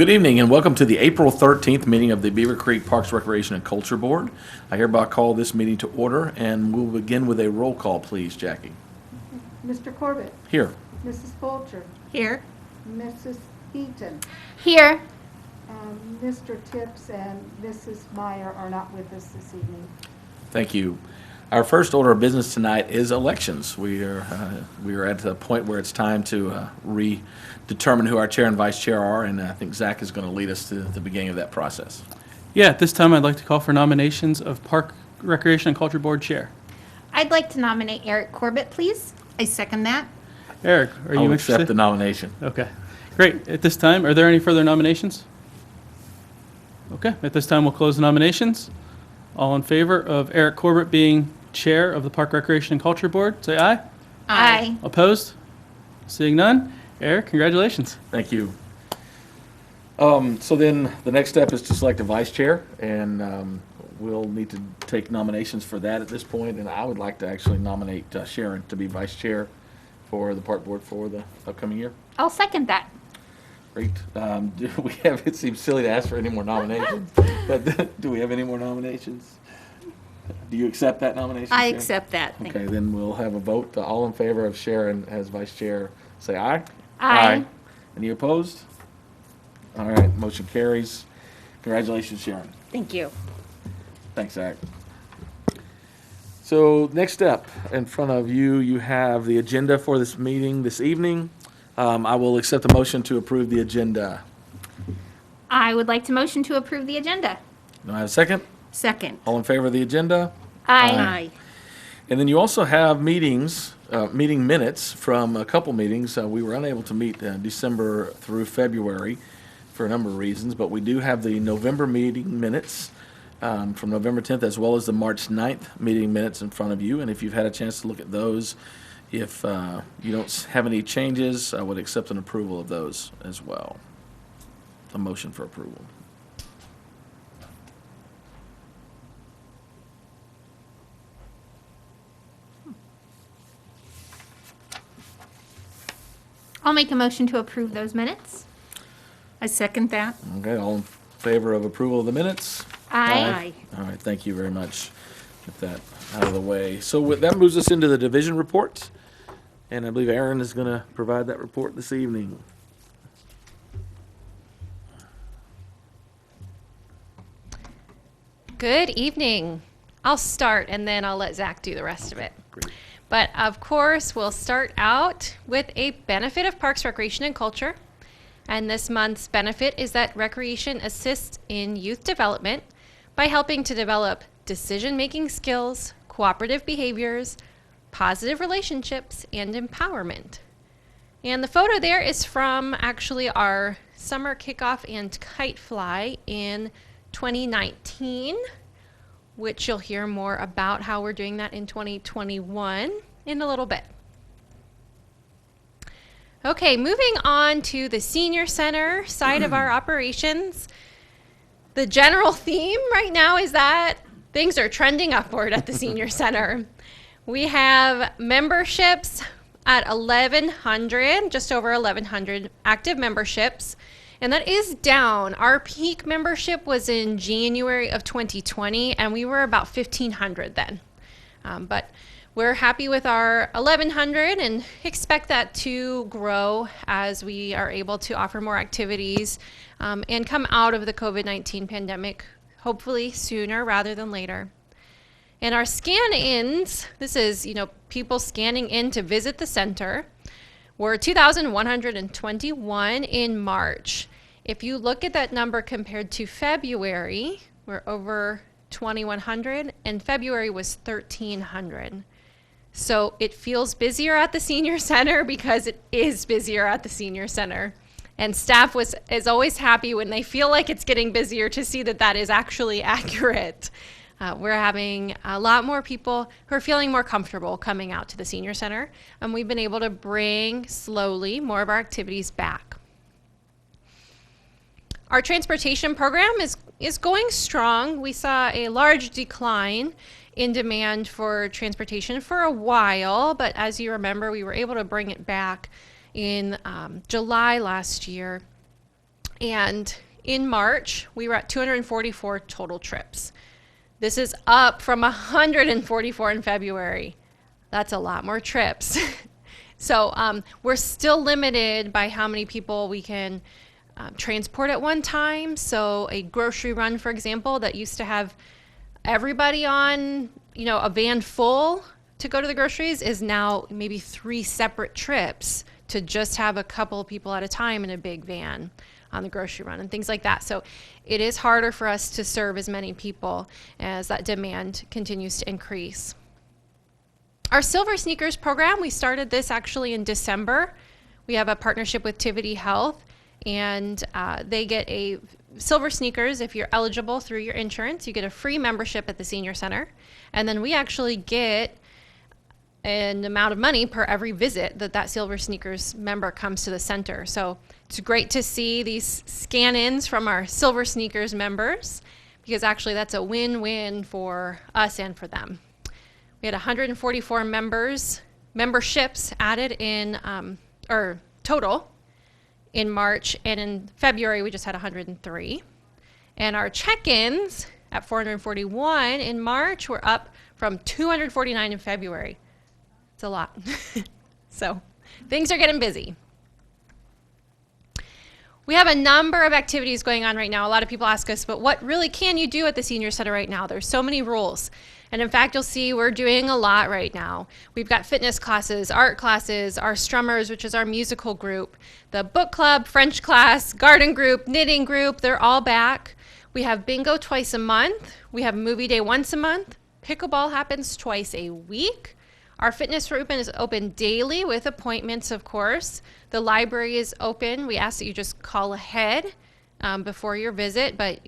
Good evening and welcome to the April 13th meeting of the Beavercreek Parks, Recreation, and Culture Board. I hereby call this meeting to order and we'll begin with a roll call, please, Jackie. Mr. Corbett. Here. Mrs. Fulcher. Here. Mrs. Eaton. Here. Mr. Tips and Mrs. Meyer are not with us this evening. Thank you. Our first order of business tonight is elections. We are at the point where it's time to redetermine who our chair and vice chair are, and I think Zach is going to lead us to the beginning of that process. Yeah, at this time I'd like to call for nominations of Park, Recreation, and Culture Board Chair. I'd like to nominate Eric Corbett, please. I second that. Eric, are you I'll interested? accept the nomination. Okay, great. At this time, are there any further nominations? Okay, at this time we'll close the nominations. All in favor of Eric Corbett being Chair of the Park, Recreation, and Culture Board, say aye. Aye. Opposed? Seeing none. Eric, congratulations. Thank you. So then the next step is to select a vice chair, and we'll need to take nominations for that at this point, and I would like to actually nominate Sharon to be vice chair for the park board for the upcoming year. I'll second that. Great. Do we have, it seems silly to ask for any more nominations, but do we have any more nominations? Do you accept that nomination? I Sharon? accept that. Thank Okay, you. then we'll have a vote. All in favor of Sharon as vice chair, say aye. Aye. Any opposed? All right, motion carries. Congratulations, Sharon. Thank you. Thanks, Zach. So next step, in front of you, you have the agenda for this meeting this evening. I will accept the motion to approve the agenda. I would like to motion to approve the agenda. Do I have a second? Second. All in favor of the agenda? Aye. And then you also have meetings, meeting minutes from a couple meetings. We were unable to meet December through February for a number of reasons, but we do have the November meeting minutes from November 10th as well as the March 9th meeting minutes in front of you. And if you've had a chance to look at those, if you don't have any changes, I would accept an approval of those as well. A motion for approval. I'll make a motion to approve those minutes. I second that. Okay, all in favor of approval of the minutes? Aye. All right, thank you very much. Get that out of the way. So that moves us into the division report, and I believe Aaron is going to provide that report this evening. Good evening. I'll start and then I'll let Zach do the rest of it. Great. But of course, we'll start out with a benefit of Parks, Recreation, and Culture. And this month's benefit is that Recreation assists in youth development by helping to develop decision-making skills, cooperative behaviors, positive relationships, and empowerment. And the photo there is from actually our summer kickoff and kite fly in 2019, which you'll hear more about how we're doing that in 2021 in a little bit. Okay, moving on to the senior center side of our operations. The general theme right now is that things are trending upward at the senior center. We have memberships at 1,100, just over 1,100 active memberships. And that is down. Our peak membership was in January of 2020, and we were about 1,500 then. But we're happy with our 1,100 and expect that to grow as we are able to offer more activities and come out of the COVID-19 pandemic, hopefully sooner rather than later. And our scan-ins, this is, people scanning in to visit the center, were 2,121 in March. If you look at that number compared to February, we're over 2,100, and February was 1,300. So it feels busier at the senior center because it is busier at the senior center. And staff is always happy when they feel like it's getting busier to see that that is actually accurate. We're having a lot more people who are feeling more comfortable coming out to the senior center, and we've been able to bring slowly more of our activities back. Our transportation program is going strong. We saw a large decline in demand for transportation for a while, but as you remember, we were able to bring it back in July last year. And in March, we were at 244 total trips. This is up from 144 in February. That's a lot more trips. So we're still limited by how many people we can transport at one time. So a grocery run, for example, that used to have everybody on, a van full to go to the groceries is now maybe 3 separate trips to just have a couple of people at a time in a big van on the grocery run and things like that. So it is harder for us to serve as many people as that demand continues to increase. Our Silver Sneakers program, we started this actually in December. We have a partnership with Tivity Health, and they get a Silver Sneakers. If you're eligible through your insurance, you get a free membership at the senior center. And then we actually get an amount of money per every visit that Silver Sneakers member comes to the center. So it's great to see these scan-ins from our Silver Sneakers members, because actually that's a win-win for us and for them. We had 144 memberships added in, or total in March, and in February we just had 103. And our check-ins at 441 in March were up from 249 in February. It's a lot. So things are getting busy. We have a number of activities going on right now. A lot of people ask us, but what really can you do at the senior center right now? There's so many rules. And in fact, you'll see we're doing a lot right now. We've got fitness classes, art classes, our strummers, which is our musical group, the book club, French class, garden group, knitting group, they're all back. We have bingo twice a month. We have movie day once a month. Pickleball happens twice a week. Our fitness room is open daily with appointments, of course. The library is open. We ask that you just call ahead before your visit, but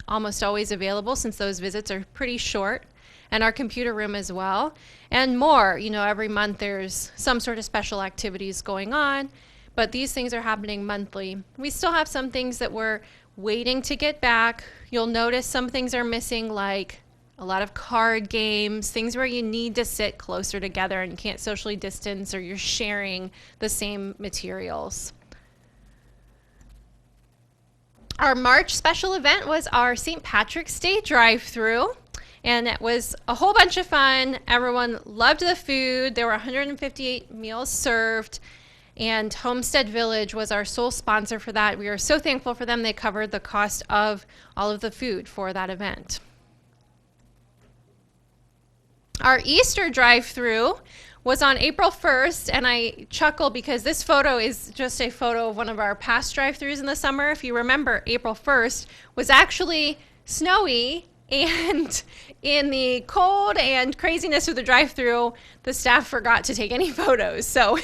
almost always available since those visits are pretty short. And our computer room as well, and more. Every month there's some sort of special activities going on, but these things are happening monthly. We still have some things that we're waiting to get back. You'll notice some things are missing, like a lot of card games, things where you need to sit closer together and can't socially distance, or you're sharing the same materials. Our March special event was our St. Patrick's Day drive-through. And it was a whole bunch of fun. Everyone loved the food. There were 158 meals served. And Homestead Village was our sole sponsor for that. We are so thankful for them. They covered the cost of all of the food for that event. Our Easter drive-through was on April 1st. And I chuckle because this photo is just a photo of one of our past drive-throughs in the summer. If you remember, April 1st was actually snowy. And in the cold and craziness of the drive-through, the staff forgot to take any photos. So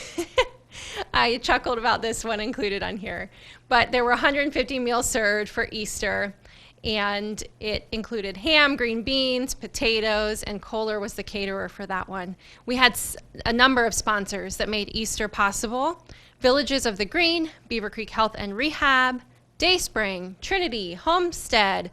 I chuckled about this one included on here. But there were 150 meals served for Easter, and it included ham, green beans, potatoes, and Kohler was the caterer for that one. We had a number of sponsors that made Easter possible. Villages of the Green, Beavercreek Health and Rehab, Dayspring, Trinity, Homestead,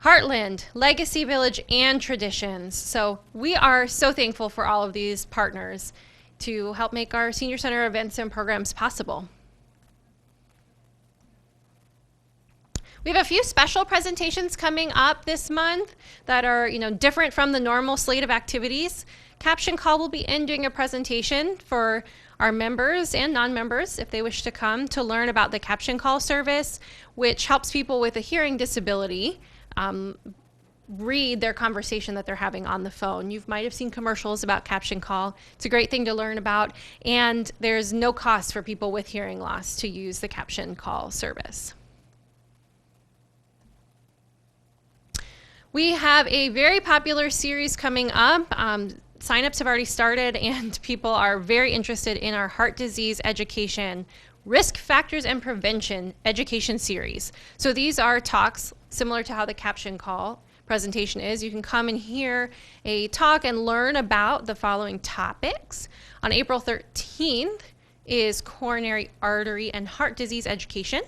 Heartland, Legacy Village, and Traditions. So we are so thankful for all of these partners to help make our senior center events and programs possible. We have a few special presentations coming up this month that are, different from the normal slate of activities. Caption Call will be in doing a presentation for our members and non-members, if they wish to come, to learn about the Caption Call service, which helps people with a hearing disability read their conversation that they're having on the phone. You might have seen commercials about Caption Call. It's a great thing to learn about, and there's no cost for people with hearing loss to use the Caption Call service. We have a very popular series coming up. Signups have already started, and people are very interested in our heart disease education, risk factors and prevention education series. So these are talks similar to how the Caption Call presentation is. You can come and hear a talk and learn about the following topics. On April 13th is coronary artery and heart disease education.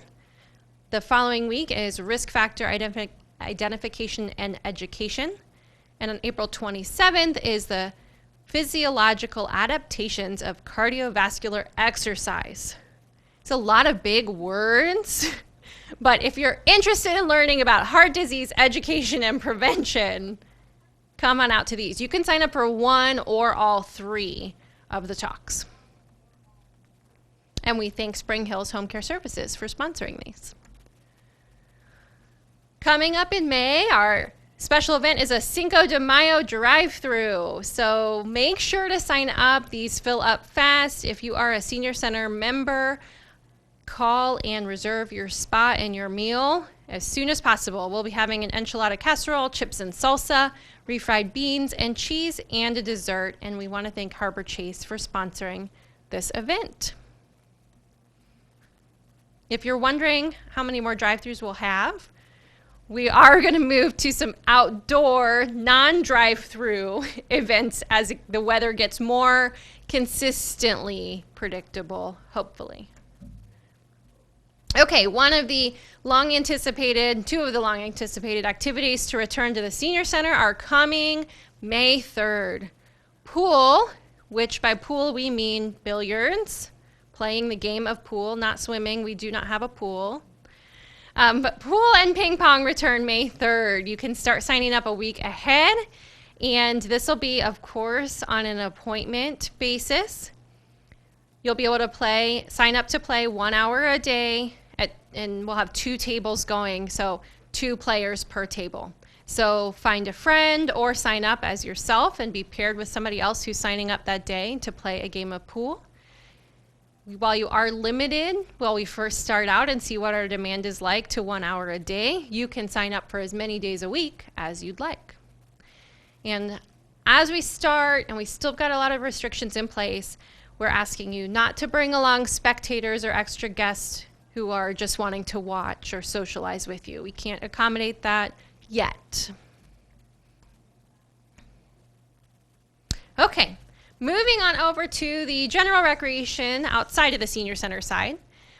The following week is risk factor identification and education. And on April 27th is the physiological adaptations of cardiovascular exercise. It's a lot of big words. But if you're interested in learning about heart disease education and prevention, come on out to these. You can sign up for one or all three of the talks. And we thank Spring Hills Home Care Services for sponsoring these. Coming up in May, our special event is a Cinco de Mayo drive-through. So make sure to sign up. These fill up fast. If you are a senior center member, call and reserve your spot and your meal as soon as possible. We'll be having an enchilada casserole, chips and salsa, refried beans and cheese, and a dessert. And we want to thank Harbor Chase for sponsoring this event. If you're wondering how many more drive-thrus we'll have, we are going to move to some outdoor, non-drive-through events as the weather gets more consistently predictable, hopefully. Okay, two of the long-anticipated activities to return to the Senior Center are coming May 3rd. Pool, which by pool we mean billiards, playing the game of pool, not swimming. We do not have a pool. But pool and ping pong return May 3rd. You can start signing up a week ahead, and this will be, of course, on an appointment basis. You'll be able to sign up to play 1 hour a day, and we'll have 2 tables going, so 2 players per table. So find a friend or sign up as yourself and be paired with somebody else who's signing up that day to play a game of pool. While you are limited, while we first start out and see what our demand is like to 1 hour a day, you can sign up for as many days a week as you'd like. And as we start, and we still got a lot of restrictions in place, we're asking you not to bring along spectators or extra guests who are just wanting to watch or socialize with you. We can't accommodate that yet. Okay. Moving on over to the general recreation outside of the senior center side.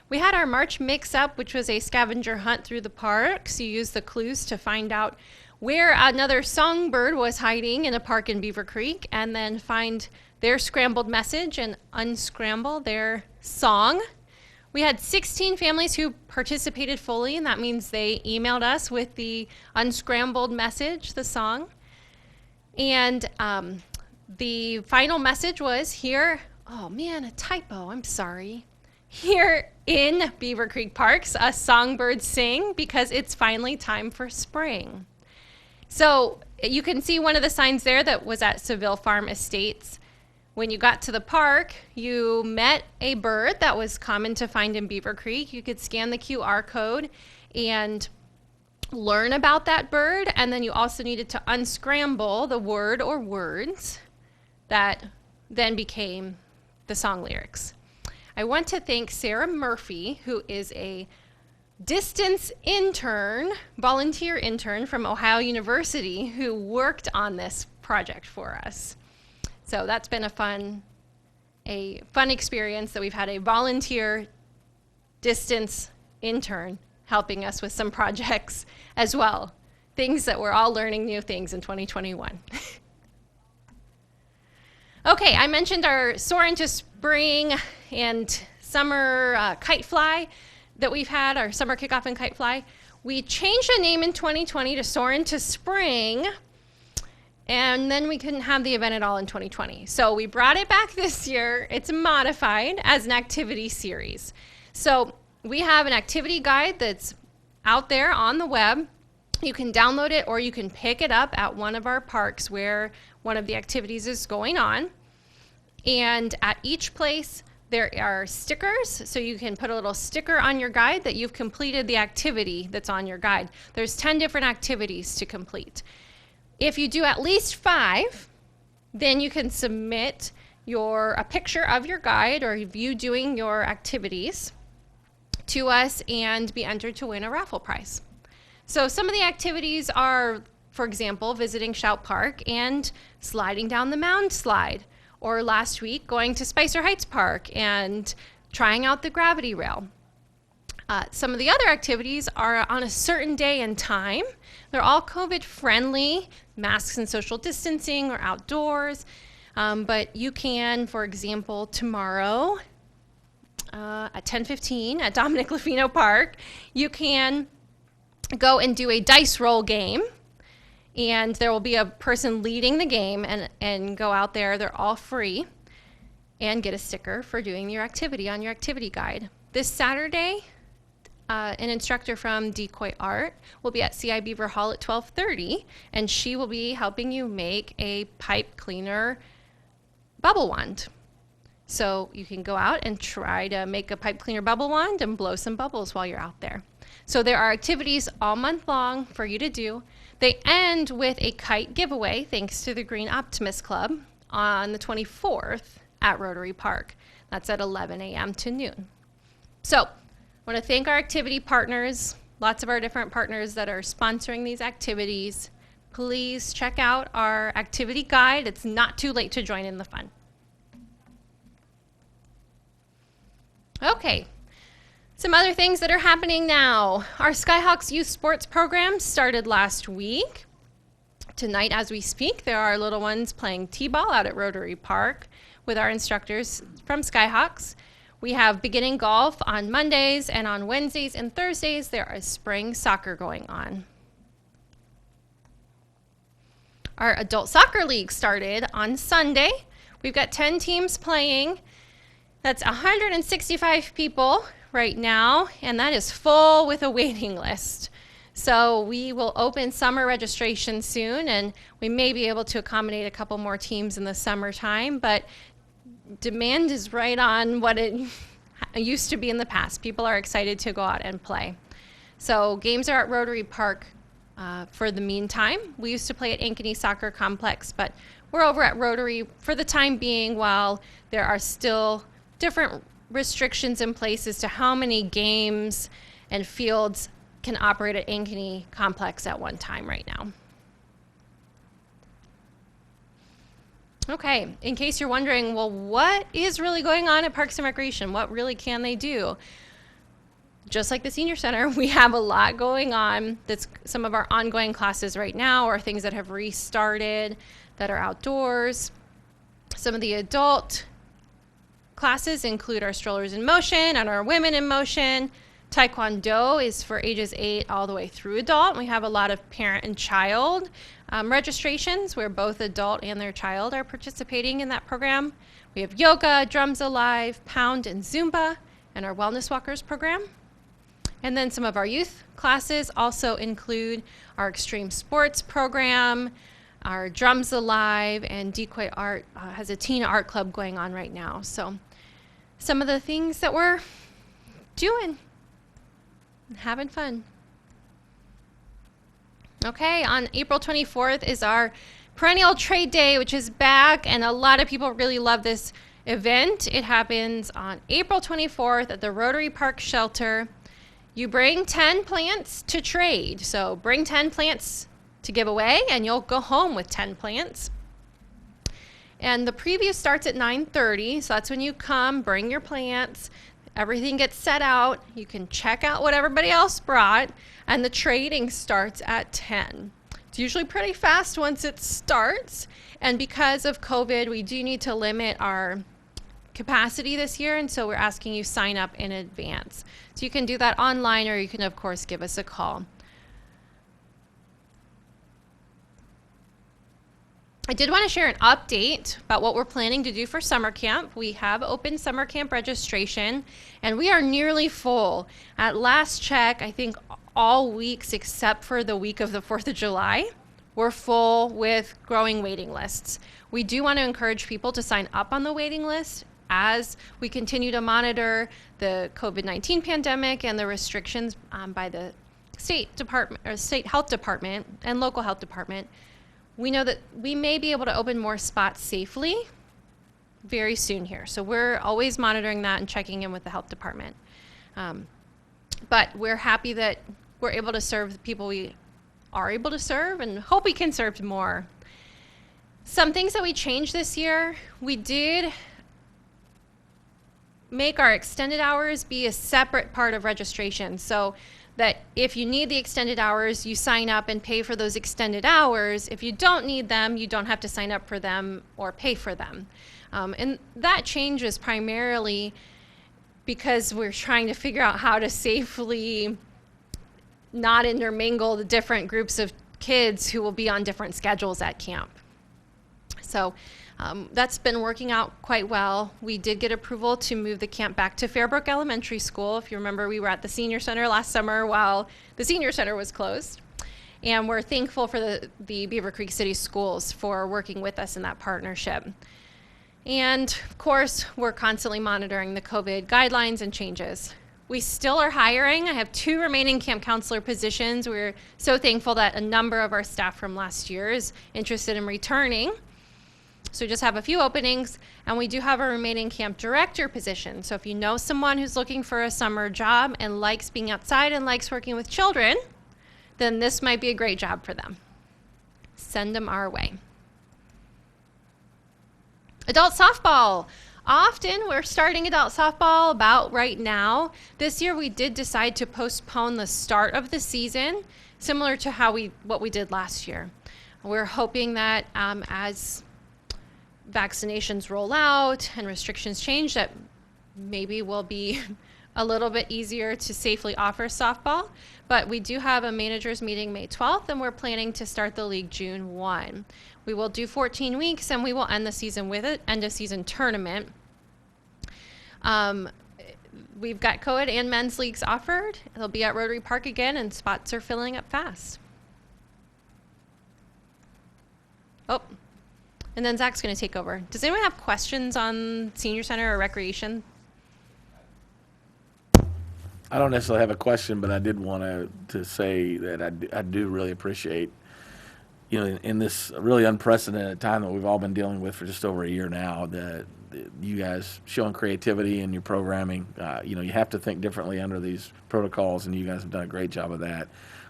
We had our March Mixup, which was a scavenger hunt through the parks. You use the clues to find out where another songbird was hiding in a park in Beavercreek, and then find their scrambled message and unscramble their song. We had 16 families who participated fully, and that means they emailed us with the unscrambled message, the song. And the final message was here, oh man, a typo, I'm sorry. Here in Beavercreek Parks, a songbird sing because it's finally time for spring. So you can see one of the signs there that was at Seville Farm Estates. When you got to the park, you met a bird that was common to find in Beavercreek. You could scan the QR code and learn about that bird, and then you also needed to unscramble the word or words that then became the song lyrics. I want to thank Sarah Murphy, who is a distance intern, volunteer intern from Ohio University, who worked on this project for us. So that's been a fun experience that we've had a volunteer distance intern helping us with some projects as well. Things that we're all learning new things in 2021. Okay, I mentioned our Soren to Spring and Summer Kite Fly that we've had, our Summer Kickoff and Kite Fly. We changed the name in 2020 to Soren to Spring, and then we couldn't have the event at all in 2020. So we brought it back this year. It's modified as an activity series. So we have an activity guide that's out there on the web. You can download it or you can pick it up at one of our parks where one of the activities is going on. And at each place there are stickers, so you can put a little sticker on your guide that you've completed the activity that's on your guide. There's 10 different activities to complete. If you do at least 5, then you can submit a picture of your guide or of you doing your activities to us and be entered to win a raffle prize. So some of the activities are, for example, visiting Shout Park and sliding down the mound slide, or last week going to Spicer Heights Park and trying out the gravity rail. Some of the other activities are on a certain day and time. They're all COVID friendly, masks and social distancing or outdoors. But you can, for example, tomorrow, at 10:15 at Dominic Lafino Park. You can go and do a dice roll game, and there will be a person leading the game and go out there. They're all free, and get a sticker for doing your activity on your activity guide. This Saturday, an instructor from Decoy Art will be at CI Beaver Hall at 12:30, and she will be helping you make a pipe cleaner bubble wand. So you can go out and try to make a pipe cleaner bubble wand and blow some bubbles while you're out there. So there are activities all month long for you to do. They end with a kite giveaway, thanks to the Green Optimist Club, on the 24th at Rotary Park. That's at 11 a.m. to noon. So I want to thank our activity partners, lots of our different partners that are sponsoring these activities. Please check out our activity guide. It's not too late to join in the fun. Okay, some other things that are happening now. Our Skyhawks Youth Sports Program started last week. Tonight, as we speak, there are little ones playing t-ball out at Rotary Park with our instructors from Skyhawks. We have beginning golf on Mondays, and on Wednesdays and Thursdays, there is spring soccer going on. Our adult soccer league started on Sunday. We've got 10 teams playing. That's 165 people right now, and that is full with a waiting list. So we will open summer registration soon, and we may be able to accommodate a couple more teams in the summertime, but demand is right on what it used to be in the past. People are excited to go out and play. So games are at Rotary Park for the meantime. We used to play at Ankeny Soccer Complex, but we're over at Rotary for the time being while there are still different restrictions in place as to how many games and fields can operate at Ankeny Complex at one time right now. Okay, in case you're wondering, well, what is really going on at Parks and Recreation? What really can they do? Just like the Senior Center, we have a lot going on. That's some of our ongoing classes right now, or things that have restarted that are outdoors. Some of the adult classes include our Strollers in Motion and our Women in Motion. Taekwondo is for ages 8 all the way through adult. We have a lot of parent and child registrations where both adult and their child are participating in that program. We have yoga, drums alive, pound, and Zumba, and our Wellness Walkers program. And then some of our youth classes also include our extreme sports program, our drums alive, and Decoy Art has a teen art club going on right now. So some of the things that we're doing and having fun. Okay, on April 24th is our Perennial Trade Day, which is back, and a lot of people really love this event. It happens on April 24th at the Rotary Park Shelter. You bring 10 plants to trade. So bring 10 plants to give away, and you'll go home with 10 plants. And the preview starts at 9:30, so that's when you come, bring your plants. Everything gets set out. You can check out what everybody else brought, and the trading starts at 10. It's usually pretty fast once it starts, and because of COVID, we do need to limit our capacity this year, and so we're asking you sign up in advance. So you can do that online, or you can, of course, give us a call. I did want to share an update about what we're planning to do for summer camp. We have opened summer camp registration, and we are nearly full. At last check, I think all weeks except for the week of the 4th of July, we're full with growing waiting lists. We do want to encourage people to sign up on the waiting list as we continue to monitor the COVID-19 pandemic and the restrictions by the state department or state health department and local health department. We know that we may be able to open more spots safely very soon here. So we're always monitoring that and checking in with the health department. But we're happy that we're able to serve the people we are able to serve and hope we can serve more. Some things that we changed this year, we did make our extended hours be a separate part of registration. So that if you need the extended hours, you sign up and pay for those extended hours. If you don't need them, you don't have to sign up for them or pay for them. And that change is primarily because we're trying to figure out how to safely not intermingle the different groups of kids who will be on different schedules at camp. So that's been working out quite well. We did get approval to move the camp back to Fairbrook Elementary School. If you remember, we were at the senior center last summer while the senior center was closed. And we're thankful for the Beavercreek City Schools for working with us in that partnership. And of course, we're constantly monitoring the COVID guidelines and changes. We still are hiring. I have 2 remaining camp counselor positions. We're so thankful that a number of our staff from last year is interested in returning. So we just have a few openings, and we do have a remaining camp director position. So if you know someone who's looking for a summer job and likes being outside and likes working with children, then this might be a great job for them. Send them our way. Adult softball. Often we're starting adult softball about right now. This year we did decide to postpone the start of the season, similar to what we did last year. We're hoping that as vaccinations roll out and restrictions change, that maybe will be a little bit easier to safely offer softball. But we do have a managers meeting May 12th, and we're planning to start the league June 1. We will do 14 weeks, and we will end the season with an end-of-season tournament. We've got co-ed and men's leagues offered. They'll be at Rotary Park again, and spots are filling up fast. Oh, and then Zach's going to take over. Does anyone have questions on senior center or recreation? I don't necessarily have a question, but I did want to say that I do really appreciate, in this really unprecedented time that we've all been dealing with for just over a year now, that you guys showing creativity in your programming. You have to think differently under these protocols, and you guys have done a great job of that.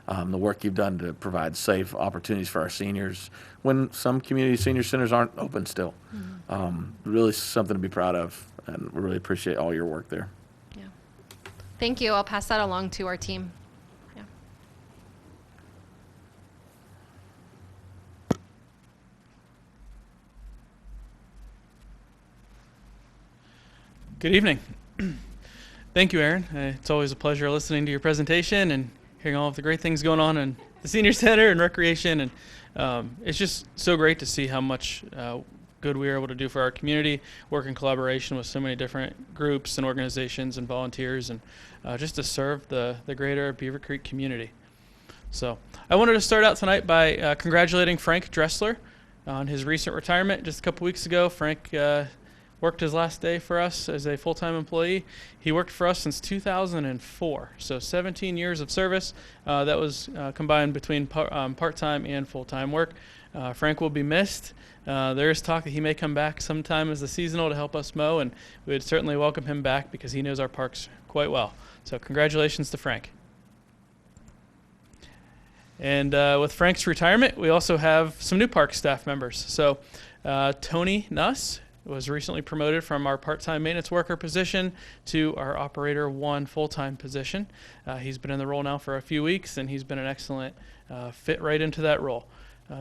The work you've done to provide safe opportunities for our seniors when some community senior centers aren't open still. Really something to be proud of, and we really appreciate all your work there. Yeah. Thank you. I'll pass that along to our team. Yeah. Good evening. Thank you, Aaron. It's always a pleasure listening to your presentation and hearing all of the great things going on in the senior center and recreation. And it's just so great to see how much good we are able to do for our community, work in collaboration with so many different groups and organizations and volunteers, and just to serve the greater Beavercreek community. So I wanted to start out tonight by congratulating Frank Dressler on his recent retirement just a couple weeks ago. Frank worked his last day for us as a full-time employee. He worked for us since 2004, so 17 years of service. That was combined between part-time and full-time work. Frank will be missed. There is talk that he may come back sometime as the seasonal to help us mow, and we would certainly welcome him back because he knows our parks quite well. So congratulations to Frank. And with Frank's retirement, we also have some new park staff members. So Tony Nuss was recently promoted from our part-time maintenance worker position to our operator 1 full-time position. He's been in the role now for a few weeks, and he's been an excellent fit right into that role.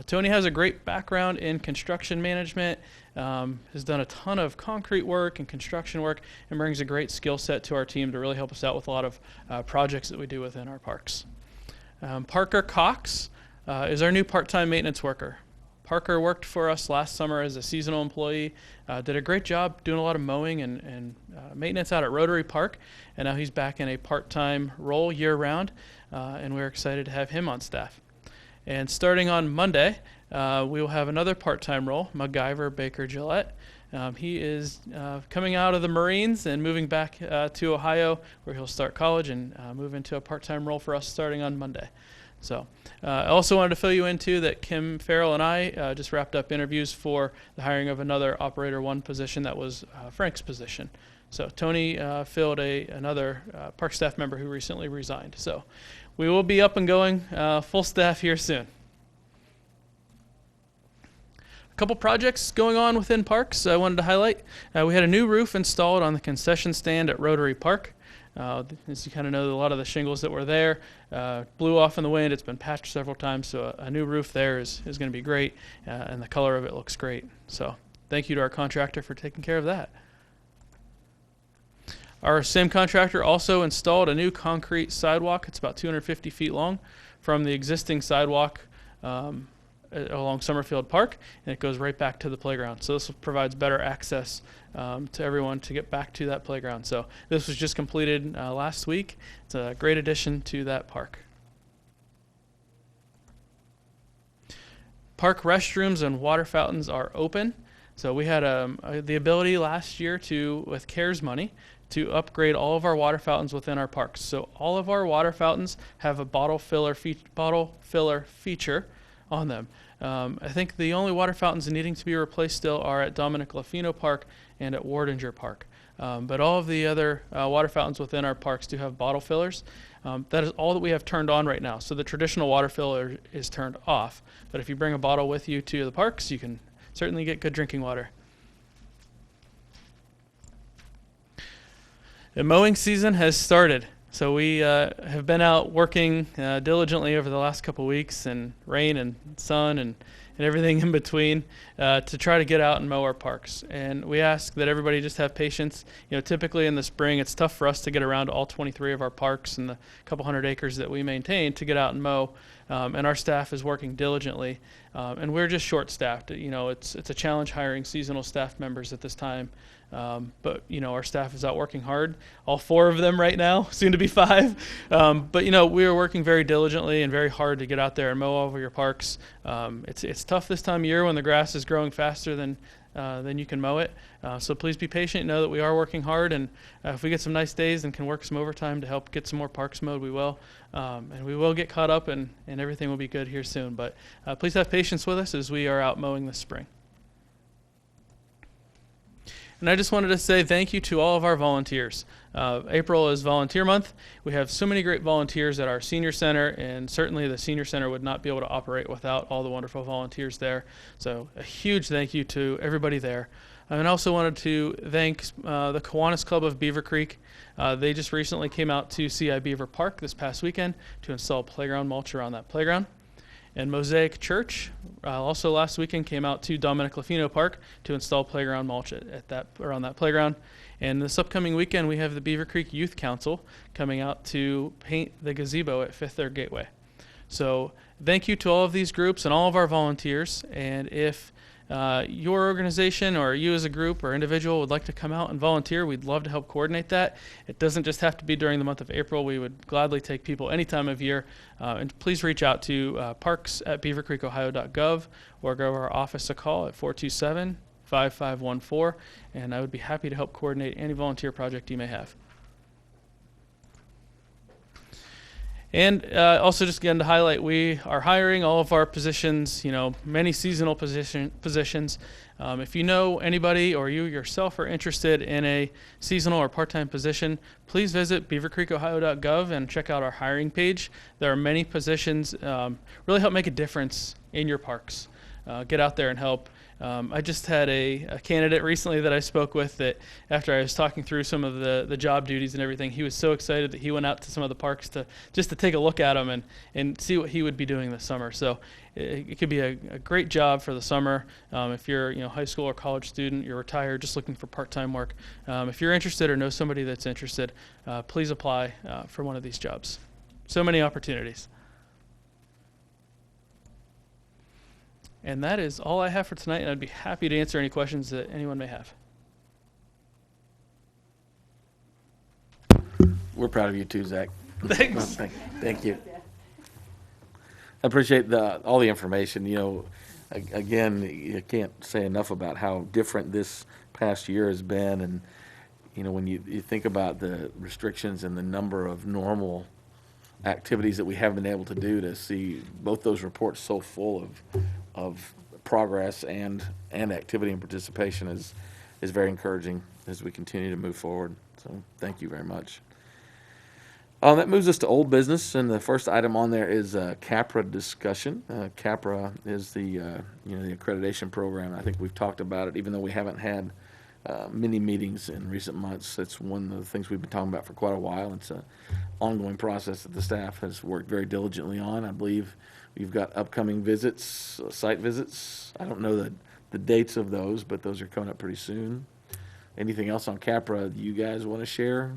Tony has a great background in construction management, has done a ton of concrete work and construction work, and brings a great skill set to our team to really help us out with a lot of projects that we do within our parks. Parker Cox is our new part-time maintenance worker. Parker worked for us last summer as a seasonal employee, did a great job doing a lot of mowing and maintenance out at Rotary Park, and now he's back in a part-time role year-round, and we're excited to have him on staff. And starting on Monday, we will have another part-time role, MacGyver Baker Gillette. He is coming out of the Marines and moving back to Ohio, where he'll start college and move into a part-time role for us starting on Monday. So I also wanted to fill you into that Kim Farrell and I just wrapped up interviews for the hiring of another Operator 1 position that was Frank's position. So Tony filled another park staff member who recently resigned. So we will be up and going full staff here soon. A couple projects going on within parks I wanted to highlight. We had a new roof installed on the concession stand at Rotary Park. As you kind of know, a lot of the shingles that were there blew off in the wind. It's been patched several times, so a new roof there is going to be great, and the color of it looks great. So thank you to our contractor for taking care of that. Our same contractor also installed a new concrete sidewalk. It's about 250 feet long from the existing sidewalk along Summerfield Park, and it goes right back to the playground. So this provides better access to everyone to get back to that playground. So this was just completed last week. It's a great addition to that park. Park restrooms and water fountains are open. So we had the ability last year with CARES money, to upgrade all of our water fountains within our parks. So all of our water fountains have a bottle filler feature on them. I think the only water fountains needing to be replaced still are at Dominic Lafino Park and at Wardinger Park. But all of the other water fountains within our parks do have bottle fillers. That is all that we have turned on right now. So the traditional water filler is turned off. But if you bring a bottle with you to the parks, you can certainly get good drinking water. The mowing season has started. So we have been out working diligently over the last couple weeks, and rain and sun and everything in between, to try to get out and mow our parks. And we ask that everybody just have patience. Typically in the spring, it's tough for us to get around to all 23 of our parks and the couple hundred acres that we maintain to get out and mow. And our staff is working diligently. And we're just short-staffed. It's a challenge hiring seasonal staff members at this time. But our staff is out working hard, all 4 of them right now, soon to be 5. But we are working very diligently and very hard to get out there and mow all over your parks. It's tough this time of year when the grass is growing faster than you can mow it. So please be patient. Know that we are working hard, and if we get some nice days and can work some overtime to help get some more parks mowed, we will. And we will get caught up, and everything will be good here soon. But please have patience with us as we are out mowing this spring. And I just wanted to say thank you to all of our volunteers. April is Volunteer Month. We have so many great volunteers at our senior center, and certainly the senior center would not be able to operate without all the wonderful volunteers there. So a huge thank you to everybody there. And I also wanted to thank the Kiwanis Club of Beavercreek. They just recently came out to CI Beaver Park this past weekend to install playground mulch around that playground. And Mosaic Church also last weekend came out to Dominic Lafino Park to install playground mulch around that playground. And this upcoming weekend, we have the Beavercreek Youth Council coming out to paint the gazebo at Fifth Third Gateway. So thank you to all of these groups and all of our volunteers. And if your organization or you as a group or individual would like to come out and volunteer, we'd love to help coordinate that. It doesn't just have to be during the month of April. We would gladly take people any time of year. And please reach out to parks@beavercreekohio.gov or go to our office a call at 427-5514, and I would be happy to help coordinate any volunteer project you may have. And also just again to highlight, we are hiring all of our positions, many seasonal positions. If you know anybody or you yourself are interested in a seasonal or part-time position, please visit beavercreekohio.gov and check out our hiring page. There are many positions, really help make a difference in your parks. Get out there and help. I just had a candidate recently that I spoke with that after I was talking through some of the job duties and everything, he was so excited that he went out to some of the parks to take a look at them and see what he would be doing this summer. So it could be a great job for the summer. If you're a high school or college student, you're retired, just looking for part-time work. If you're interested or know somebody that's interested, please apply for one of these jobs. So many opportunities. And that is all I have for tonight, and I'd be happy to answer any questions that anyone may have. We're proud of you too, Zach. Thanks. Thank you. I appreciate all the information. Again, you can't say enough about how different this past year has been. And, when you think about the restrictions and the number of normal activities that we have been able to do, to see both those reports so full of progress and activity and participation is very encouraging as we continue to move forward. So thank you very much. That moves us to old business, and the first item on there is CAPRA discussion. CAPRA is the the accreditation program. I think we've talked about it, even though we haven't had many meetings in recent months. It's one of the things we've been talking about for quite a while. It's an ongoing process that the staff has worked very diligently on. I believe we've got upcoming visits, site visits. I don't know the dates of those, but those are coming up pretty soon. anything else on Capra you guys want to share?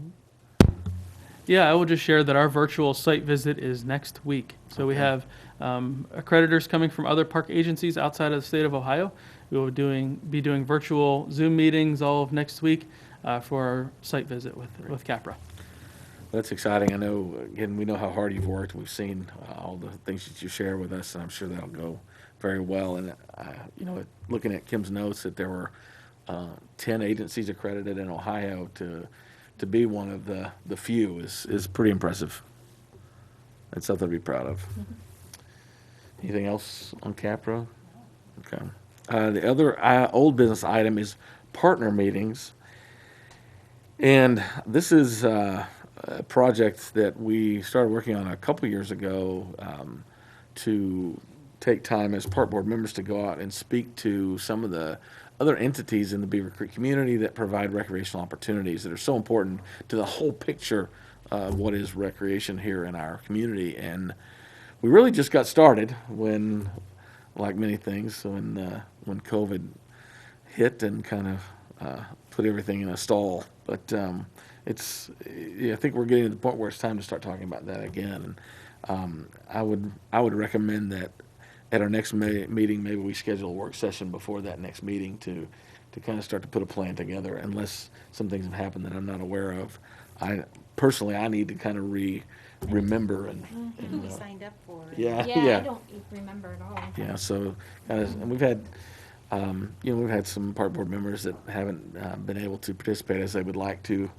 Yeah, I will just share that our virtual site visit is next week. So we Okay. have accreditors coming from other park agencies outside of the state of Ohio. We will be doing virtual Zoom meetings all of next week for our site visit with Capra. That's exciting. I know, again, we know how hard you've worked. We've seen all the things that you share with us, and I'm sure that'll go very well. And, looking at Kim's notes, that there were 10 agencies accredited in Ohio to be one of the few is pretty impressive. That's something to be proud of. Anything else on Capra? Okay. The other old business item is partner meetings. And this is a project that we started working on a couple years ago to take time as park board members to go out and speak to some of the other entities in the Beavercreek community that provide recreational opportunities that are so important to the whole picture of what is recreation here in our community. And we really just got started when, like many things, when COVID hit and kind of put everything in a stall. But I think we're getting to the point where it's time to start talking about that again. And I would recommend that at our next meeting, maybe we schedule a work session before that next meeting to kind of start to put a plan together, unless some things have happened that I'm not aware of. I need to kind of remember and We signed up for it. yeah. I don't remember at all. Yeah, so, and we've had, we've had some park board members that haven't been able to participate as they would like to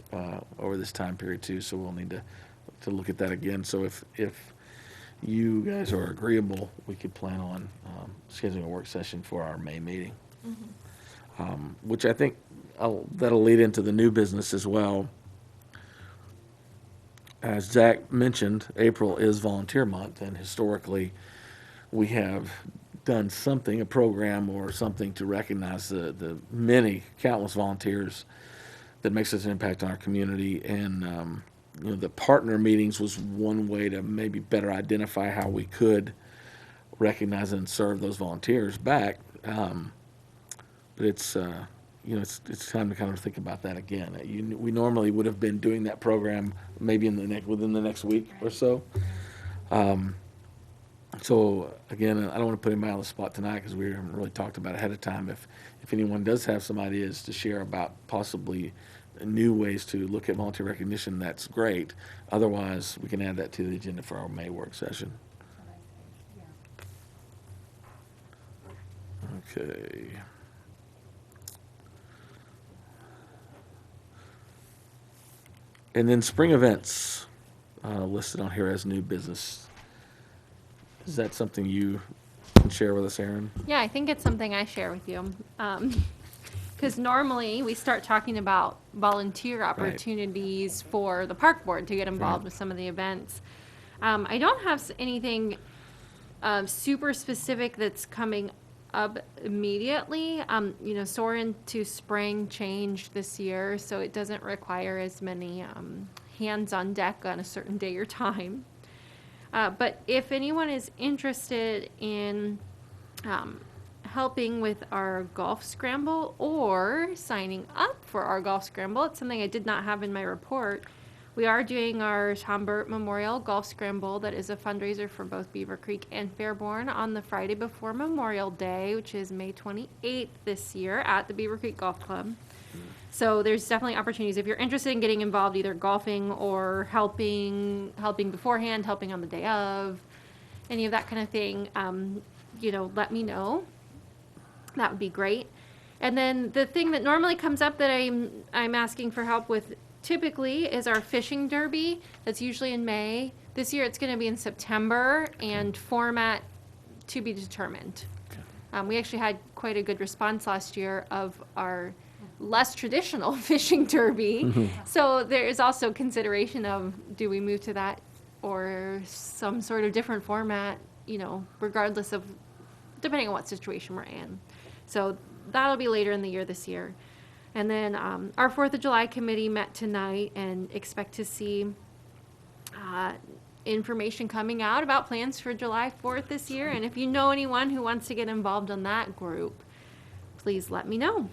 over this time period too, so we'll need to look at that again. So if you guys are agreeable, we could plan on scheduling a work session for our May meeting, which I think that'll lead into the new business as well. As Zach mentioned, April is volunteer month, and historically we have done something, a program or something to recognize the many, countless volunteers that makes such an impact on our community. And, the partner meetings was one way to maybe better identify how we could recognize and serve those volunteers back. But it's time to kind of think about that again. We normally would have been doing that program maybe within the next week or so. So again, I don't want to put anybody on the spot tonight because we haven't really talked about it ahead of time. If anyone does have some ideas to share about possibly new ways to look at volunteer recognition, that's great. Otherwise, we can add that to the agenda for our May work session. Okay. And then spring events listed on here as new business. Is that something you can share with us, Aaron? Yeah, I think it's something I share with you. Because normally we start talking about volunteer opportunities for the park board to get involved with some of the events. I don't have anything super specific that's coming up immediately. Soren to spring changed this year, so it doesn't require as many hands on deck on a certain day or time. But if anyone is interested in helping with our golf scramble or signing up for our golf scramble, it's something I did not have in my report. We are doing our Tom Burt Memorial Golf Scramble that is a fundraiser for both Beavercreek and Fairborn on the Friday before Memorial Day, which is May 28th this year at the Beavercreek Golf Club. So there's definitely opportunities. If you're interested in getting involved, either golfing or helping beforehand, helping on the day of, any of that kind of thing, let me know. That would be great. And then the thing that normally comes up that I'm asking for help with typically is our fishing derby. That's usually in May. This year it's going to be in September and format to be determined. We actually had quite a good response last year of our less traditional fishing derby. So there is also consideration of, do we move to that or some sort of different format, regardless of, depending on what situation we're in. So that'll be later in the year this year. And then our 4th of July committee met tonight and expect to see information coming out about plans for July 4th this year. And if you know anyone who wants to get involved in that group, please let me know.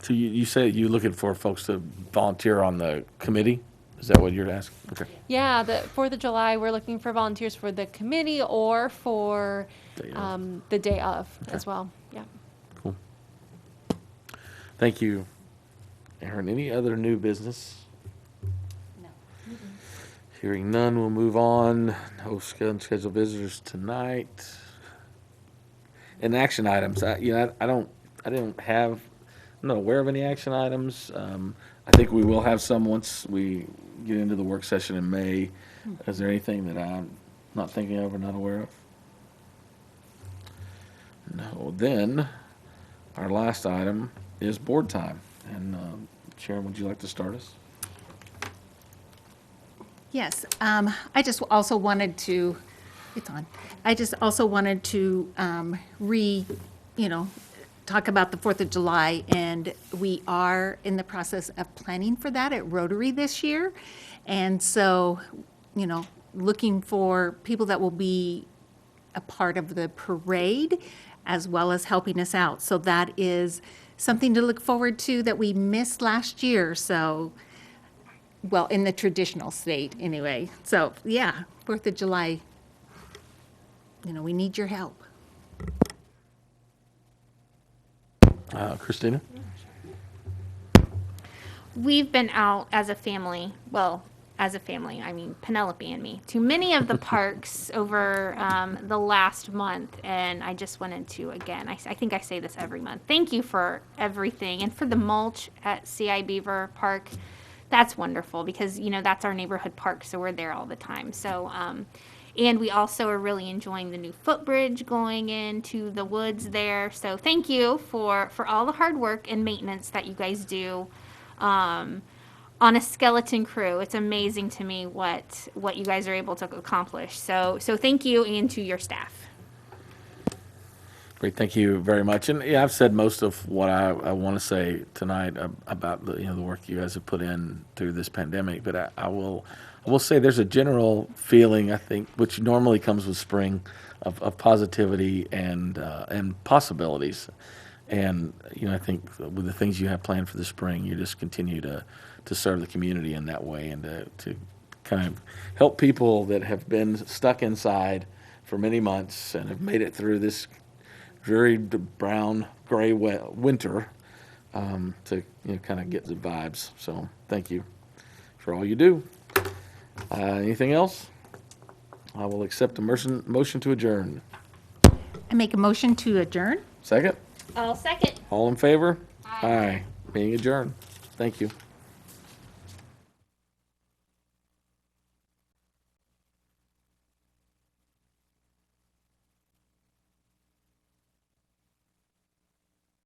So you say you're looking for folks to volunteer on the committee? Is that what you're asking? Okay. Yeah, the 4th of July, we're looking for volunteers for the committee or for Day of. the day of as well. Yeah. Cool. Thank you, Aaron. Any other new business? No. Hearing none, we'll move on. No scheduled visitors tonight. And action items, I'm not aware of any action items. I think we will have some once we get into the work session in May. Is there anything that I'm not thinking of or not aware of? No. Then, our last item is board time. And Sharon, would you like to start us? Yes, I just also wanted to, it's on. I just also wanted to talk about the 4th of July, and we are in the process of planning for that at Rotary this year. And so, looking for people that will be a part of the parade as well as helping us out. So that is something to look forward to that we missed last year. So, well, in the traditional state anyway. So, yeah, 4th of July, we need your help. Christina? We've been out as a family, I mean Penelope and me, to many of the parks over the last month, and I just wanted to, again, I think I say this every month, thank you for everything, and for the mulch at CI Beaver Park. That's wonderful, because, that's our neighborhood park, so we're there all the time. So, and we also are really enjoying the new footbridge going into the woods there. So thank you for all the hard work and maintenance that you guys do on a skeleton crew. It's amazing to me what you guys are able to accomplish. So thank you, and to your staff. Great, thank you very much. And yeah, I've said most of what I want to say tonight about the work you guys have put in through this pandemic. But I will say there's a general feeling, I think, which normally comes with spring, of positivity and possibilities. And I think with the things you have planned for the spring, you just continue to serve the community in that way, and to kind of help people that have been stuck inside for many months and have made it through this dreary brown gray winter, to kind of get the vibes. So thank you for all you do. Anything else? I will accept a motion to adjourn. I make a motion to adjourn. Second? I'll second. All in favor? Aye. Being adjourned. Thank you.